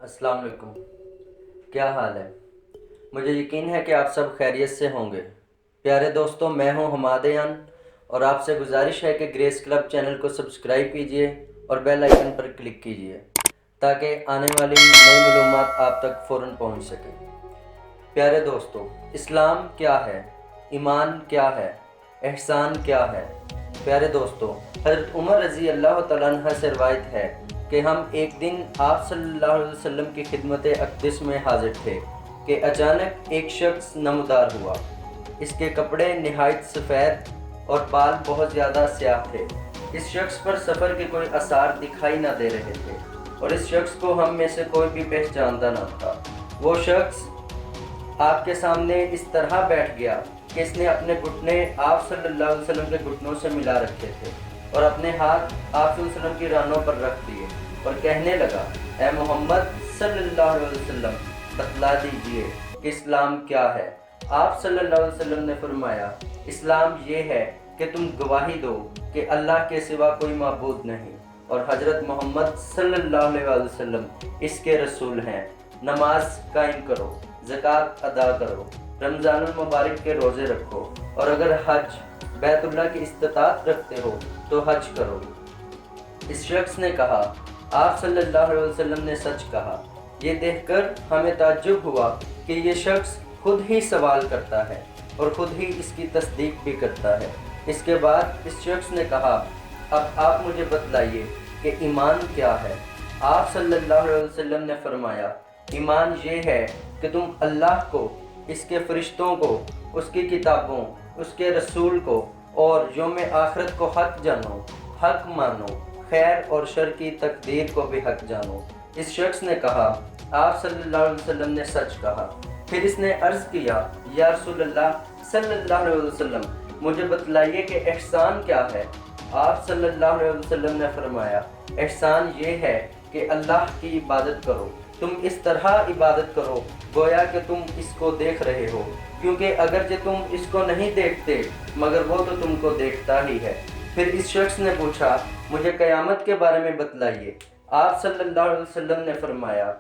अस्सलाम वालेकुम। क्या हाल है? मुझे यकीन है कि आप सब खैरियत से होंगे। प्यारे दोस्तों, मैं हूं हमादयान और आपसे गुजारिश है कि ग्रेस क्लब चैनल को सब्सक्राइब कीजिए और बेल आइकन पर क्लिक कीजिए ताकि आने वाली नई मालूमात आप तक फ़ौरन पहुंच सकें। प्यारे दोस्तों, इस्लाम क्या है? ईमान क्या है? एहसान क्या है? प्यारे दोस्तों, हज़रत उमर रज़ी अल्लाह तआला अन्हा से रवायत है कि हम एक दिन आप सल्लल्लाहु अलैहि वसल्लम की खिदमत अक़दस में हाजिर थे कि अचानक एक शख्स नमदार हुआ। इसके कपड़े नहायत सफ़ेद और बाल बहुत ज़्यादा स्याह थे। इस शख्स पर सफ़र के कोई आसार दिखाई न दे रहे थे और इस शख्स को हम में से कोई भी पहचानता न था। वो शख्स आपके सामने इस तरह बैठ गया कि इसने अपने घुटने आप सल्लल्लाहु अलैहि वसल्लम के घुटनों से मिला रखे थे और अपने हाथ आप सल्लल्लाहु अलैहि वसल्लम की रानों पर रख दिए और कहने लगा, ए मोहम्मद सल्लल्लाहु अलैहि वसल्लम, बतला दीजिए कि इस्लाम क्या है। आप सल्लल्लाहु अलैहि वसल्लम ने फरमाया, इस्लाम ये है कि तुम गवाही दो कि अल्लाह के सिवा कोई माबूद नहीं और हज़रत मोहम्मद सल्लल्लाहु अलैहि वसल्लम इसके रसूल हैं। नमाज कायम करो, ज़कात अदा करो, रमज़ानुल मुबारक के रोज़े रखो और अगर हज बैतुल्लाह की इस्तिताअत रखते हो तो हज करो। इस शख्स ने कहा, आप सल्लल्लाहु अलैहि वसल्लम ने सच कहा। ये देखकर हमें ताज्जुब हुआ कि ये शख्स खुद ही सवाल करता है और खुद ही इसकी तस्दीक भी करता है। इसके बाद इस शख्स ने कहा, अब आप मुझे बतलाइए कि ईमान क्या है। आप सल्लल्लाहु अलैहि वसल्लम ने फरमाया, ईमान ये है कि तुम अल्लाह को, इसके फरिश्तों को, उसकी किताबों, उसके रसूल को और यौम आखिरत को हक जानो, हक मानो, खैर और शर की तकदीर को भी हक जानो। इस शख्स ने कहा, आप सल्लल्लाहु अलैहि वसल्लम ने सच कहा। फिर इसने अर्ज़ किया, या रसूलल्लाह सल्लल्लाहु अलैहि वसल्लम, मुझे बतलाइए कि एहसान क्या है। आप सल्लल्लाहु अलैहि वसल्लम ने फरमाया, एहसान ये है कि अल्लाह की इबादत करो। तुम इस तरह इबादत करो गोया कि तुम इसको देख रहे हो, क्योंकि अगर जो तुम इसको नहीं देखते मगर वो तो तुमको देखता ही है। फिर इस शख्स ने पूछा, मुझे क़यामत के बारे में बतलाइए। आप सल्लल्लाहु अलैहि वसल्लम ने फरमाया,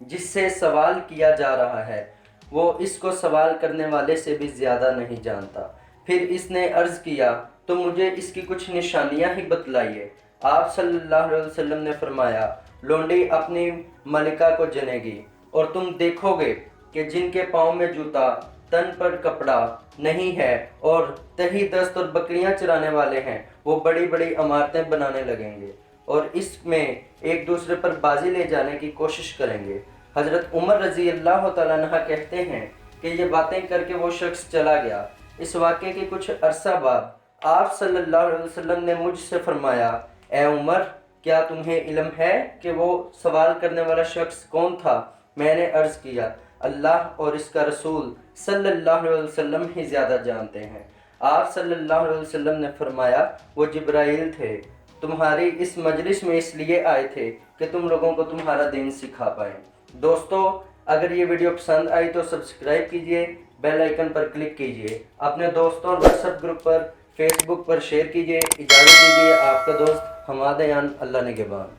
जिससे सवाल किया जा रहा है वो इसको सवाल करने वाले से भी ज़्यादा नहीं जानता। फिर इसने अर्ज़ किया, तो मुझे इसकी कुछ निशानियां ही बतलाइए। आप सल्लल्लाहु अलैहि वसल्लम ने फरमाया, लोंडी अपनी मलिका को जनेगी और तुम देखोगे कि जिनके पाँव में जूता, तन पर कपड़ा नहीं है और तही दस्त और बकरियां चराने वाले हैं, वो बड़ी बड़ी इमारतें बनाने लगेंगे और इसमें एक दूसरे पर बाजी ले जाने की कोशिश करेंगे। हज़रत उमर रज़ी अल्लाह तआला अन्हा कहते हैं कि ये बातें करके वो शख्स चला गया। इस वाक़े के कुछ अरसा बाद आप सल्लल्लाहु अलैहि वसल्लम ने मुझसे फरमाया, ए उमर, क्या तुम्हें इल्म है कि वो सवाल करने वाला शख्स कौन था? मैंने अर्ज़ किया, अल्लाह और इसका रसूल सल्लल्लाहु अलैहि वसल्लम ही ज़्यादा जानते हैं। आप सल्लल्लाहु अलैहि वसल्लम ने फरमाया, वो जिब्राइल थे, तुम्हारी इस मजलिस में इसलिए आए थे कि तुम लोगों को तुम्हारा दीन सिखा पाएँ। दोस्तों, अगर ये वीडियो पसंद आई तो सब्सक्राइब कीजिए, बेल आइकन पर क्लिक कीजिए, अपने दोस्तों और व्हाट्सएप ग्रुप पर, फेसबुक पर शेयर कीजिए। इजाज़त दीजिए, आपका दोस्त हमादयान, अल्लाह निगहबान।